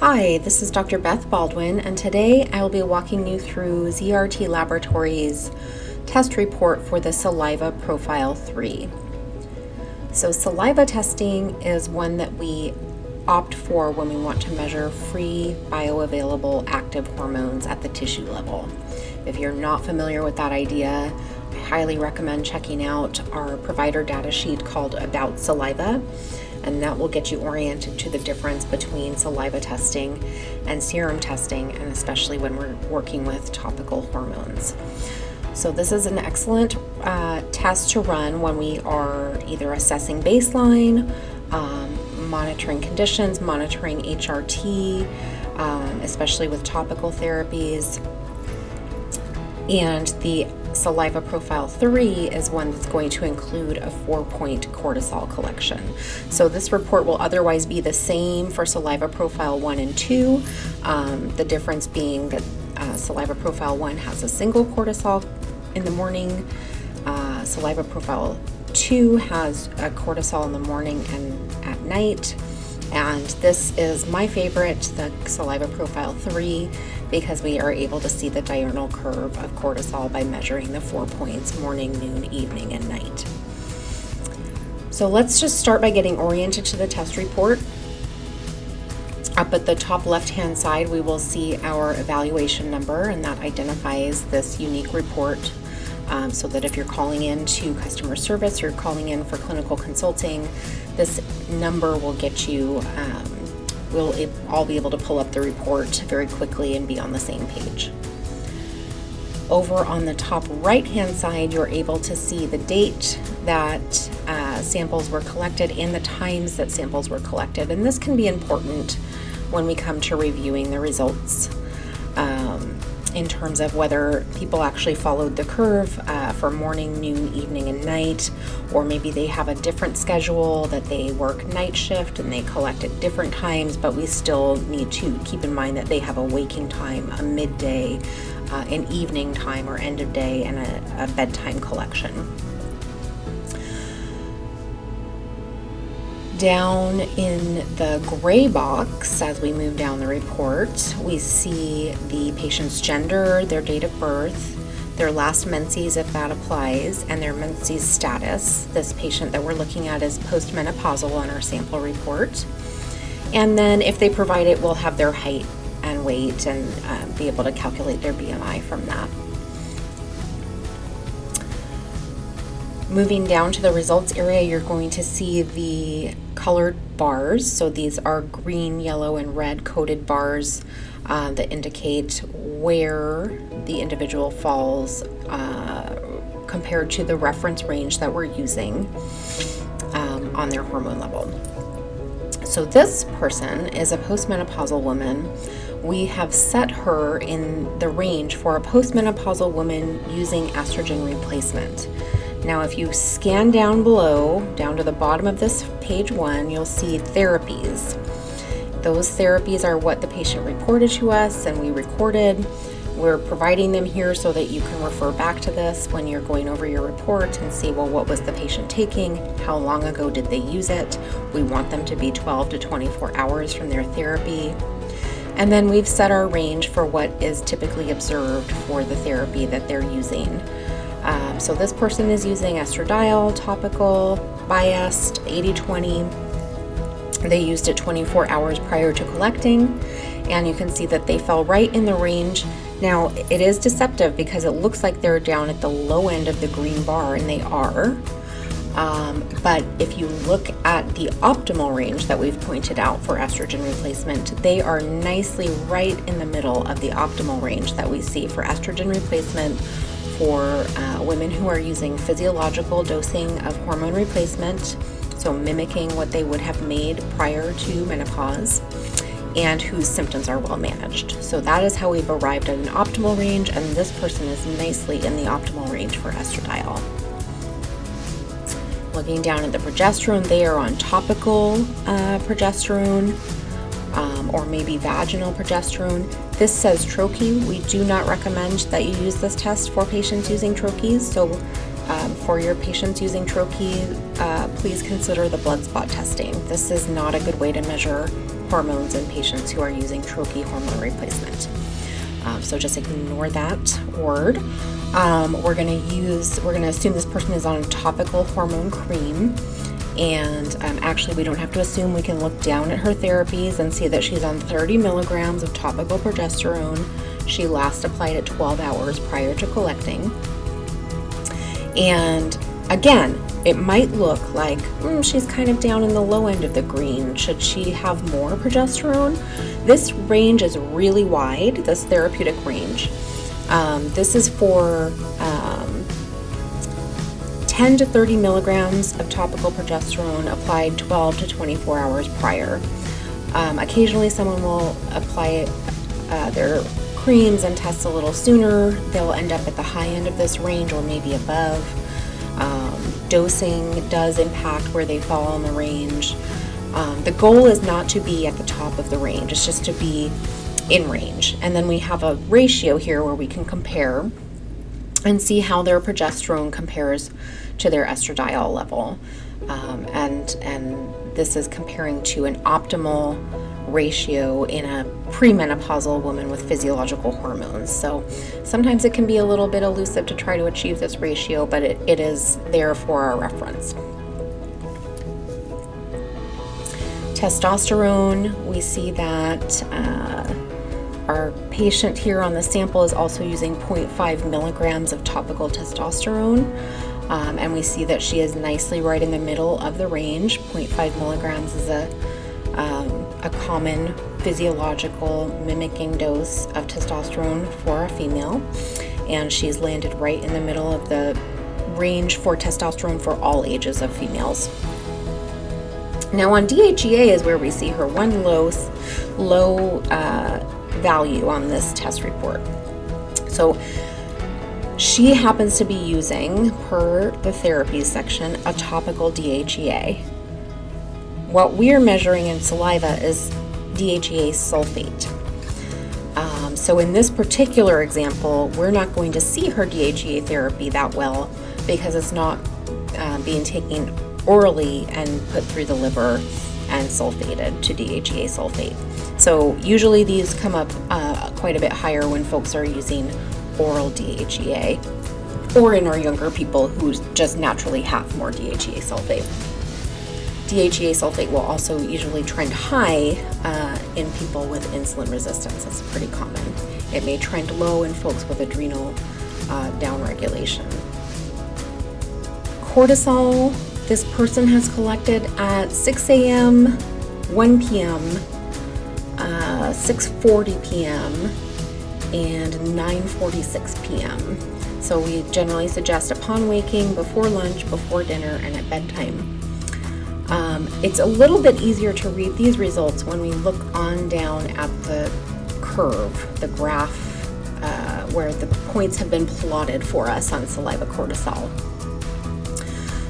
Hi, this is Dr. Beth Baldwin, and today I will be walking you through ZRT Laboratories' test report for the Saliva Profile 3. So saliva testing is one that we opt for when we want to measure free bioavailable active hormones at the tissue level. If you're not familiar with that idea, I highly recommend checking out our provider data sheet called About Saliva, and that will get you oriented to the difference between saliva testing and serum testing, and especially when we're working with topical hormones. So this is an excellent test to run when we are either assessing baseline, monitoring conditions, monitoring HRT, especially with topical therapies. And the Saliva Profile 3 is one that's going to include a 4-point cortisol collection. So this report will otherwise be the same for Saliva Profile 1 and 2, the difference being that Saliva Profile 1 has a single cortisol in the morning, Saliva Profile 2 has a cortisol in the morning and at night, and this is my favorite, the Saliva Profile 3, because we are able to see the diurnal curve of cortisol by measuring the 4 points morning, noon, evening, and night. So let's just start by getting oriented to the test report. Up at the top left-hand side, we will see our evaluation number, and that identifies this unique report, so that if you're calling in to customer service, you're calling in for clinical consulting, this number will get you, we'll all be able to pull up the report very quickly and be on the same page. Over on the top right-hand side, you're able to see the date that samples were collected and the times that samples were collected. And this can be important when we come to reviewing the results in terms of whether people actually followed the curve for morning, noon, evening, and night, or maybe they have a different schedule that they work night shift and they collect at different times, but we still need to keep in mind that they have a waking time, a midday, an evening time or end of day, and a bedtime collection. Down in the gray box, as we move down the report, we see the patient's gender, their date of birth, their last menses if that applies, and their menses status. This patient that we're looking at is postmenopausal on our sample report. And then if they provide it, we'll have their height and weight and be able to calculate their BMI from that. Moving down to the results area, you're going to see the colored bars. So these are green, yellow, and red coded bars that indicate where the individual falls compared to the reference range that we're using on their hormone level. So this person is a postmenopausal woman. We have set her in the range for a postmenopausal woman using estrogen replacement. Now, if you scan down below, down to the bottom of this page 1, you'll see therapies. Those therapies are what the patient reported to us and we recorded. We're providing them here so that you can refer back to this when you're going over your report and see, well, what was the patient taking? How long ago did they use it? We want them to be 12 to 24 hours from their therapy. And then we've set our range for what is typically observed for the therapy that they're using. So this person is using estradiol, topical, biased, 80-20. They used it 24 hours prior to collecting, and you can see that they fell right in the range. Now, it is deceptive because it looks like they're down at the low end of the green bar, and they are. But if you look at the optimal range that we've pointed out for estrogen replacement, they are nicely right in the middle of the optimal range that we see for estrogen replacement for women who are using physiological dosing of hormone replacement, so mimicking what they would have made prior to menopause, and whose symptoms are well managed. So that is how we've arrived at an optimal range, and this person is nicely in the optimal range for estradiol. Looking down at the progesterone, they are on topical progesterone, or maybe vaginal progesterone. This says troche. We do not recommend that you use this test for patients using troches. So for your patients using troche, please consider the blood spot testing. This is not a good way to measure hormones in patients who are using troche hormone replacement. So just ignore that word. We're going to assume this person is on a topical hormone cream. And actually, we don't have to assume. We can look down at her therapies and see that she's on 30 milligrams of topical progesterone. She last applied it 12 hours prior to collecting. And again, it might look like she's kind of down in the low end of the green. Should she have more progesterone? This range is really wide, this therapeutic range. This is for 10 to 30 milligrams of topical progesterone applied 12 to 24 hours prior. Occasionally someone will apply their creams and test a little sooner. They'll end up at the high end of this range or maybe above. Dosing does impact where they fall on the range. The goal is not to be at the top of the range, it's just to be in range. And then we have a ratio here where we can compare and see how their progesterone compares to their estradiol level. And this is comparing to an optimal ratio in a premenopausal woman with physiological hormones. So sometimes it can be a little bit elusive to try to achieve this ratio, but it is there for our reference. Testosterone, we see that our patient here on the sample is also using 0.5 milligrams of topical testosterone. And we see that she is nicely right in the middle of the range. 0.5 milligrams is a common physiological mimicking dose of testosterone for a female, and she's landed right in the middle of the range for testosterone for all ages of females. Now on DHEA is where we see her one low value on this test report. So she happens to be using, per the therapies section, a topical DHEA. What we're measuring in saliva is DHEA sulfate. So in this particular example, we're not going to see her DHEA therapy that well because it's not being taken orally and put through the liver and sulfated to DHEA sulfate. So usually these come up quite a bit higher when folks are using oral DHEA, or in our younger people who just naturally have more DHEA sulfate. DHEA sulfate will also usually trend high in people with insulin resistance. That's pretty common. It may trend low in folks with adrenal downregulation. Cortisol, this person has collected at 6 a.m., 1 p.m., 6:40 p.m., and 9:46 p.m. So we generally suggest upon waking, before lunch, before dinner, and at bedtime. It's a little bit easier to read these results when we look on down at the curve, the graph, where the points have been plotted for us on saliva cortisol.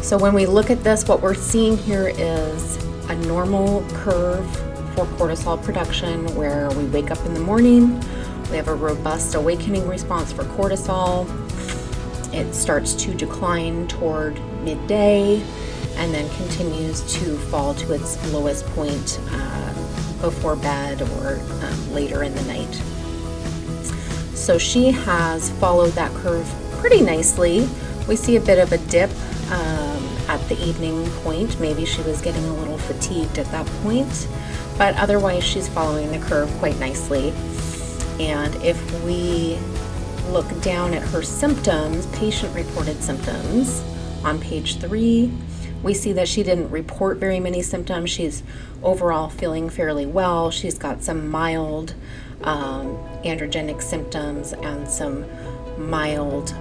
So when we look at this, what we're seeing here is a normal curve for cortisol production where we wake up in the morning, we have a robust awakening response for cortisol. It starts to decline toward midday and then continues to fall to its lowest point before bed or later in the night. So she has followed that curve pretty nicely. We see a bit of a dip at the evening point. Maybe she was getting a little fatigued at that point, but otherwise she's following the curve quite nicely. And if we look down at her symptoms, patient-reported symptoms, on page 3, we see that she didn't report very many symptoms. She's overall feeling fairly well. She's got some mild androgenic symptoms and some mild,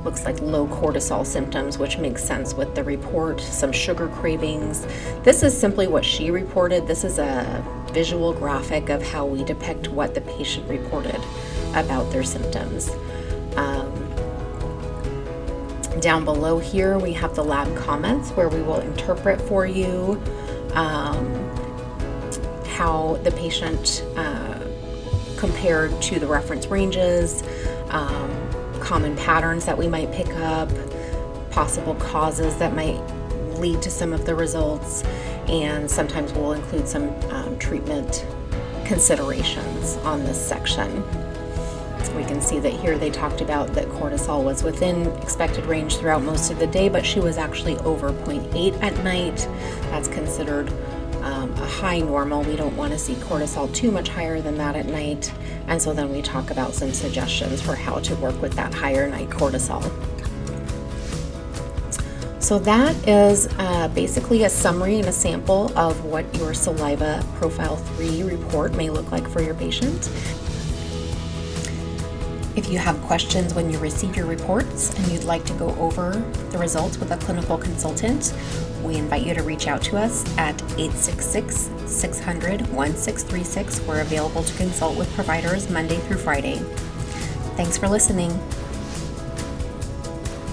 looks like low cortisol symptoms, which makes sense with the report, some sugar cravings. This is simply what she reported. This is a visual graphic of how we depict what the patient reported about their symptoms. Down below here, we have the lab comments where we will interpret for you how the patient compared to the reference ranges, common patterns that we might pick up, possible causes that might lead to some of the results, and sometimes we'll include some treatment considerations on this section. We can see that here they talked about that cortisol was within expected range throughout most of the day, but she was actually over 0.8 at night. That's considered a high normal. We don't want to see cortisol too much higher than that at night. And so then we talk about some suggestions for how to work with that higher night cortisol. So that is basically a summary and a sample of what your Saliva Profile 3 report may look like for your patient. If you have questions when you receive your reports and you'd like to go over the results with a clinical consultant, we invite you to reach out to us at 866-600-1636. We're available to consult with providers Monday through Friday. Thanks for listening.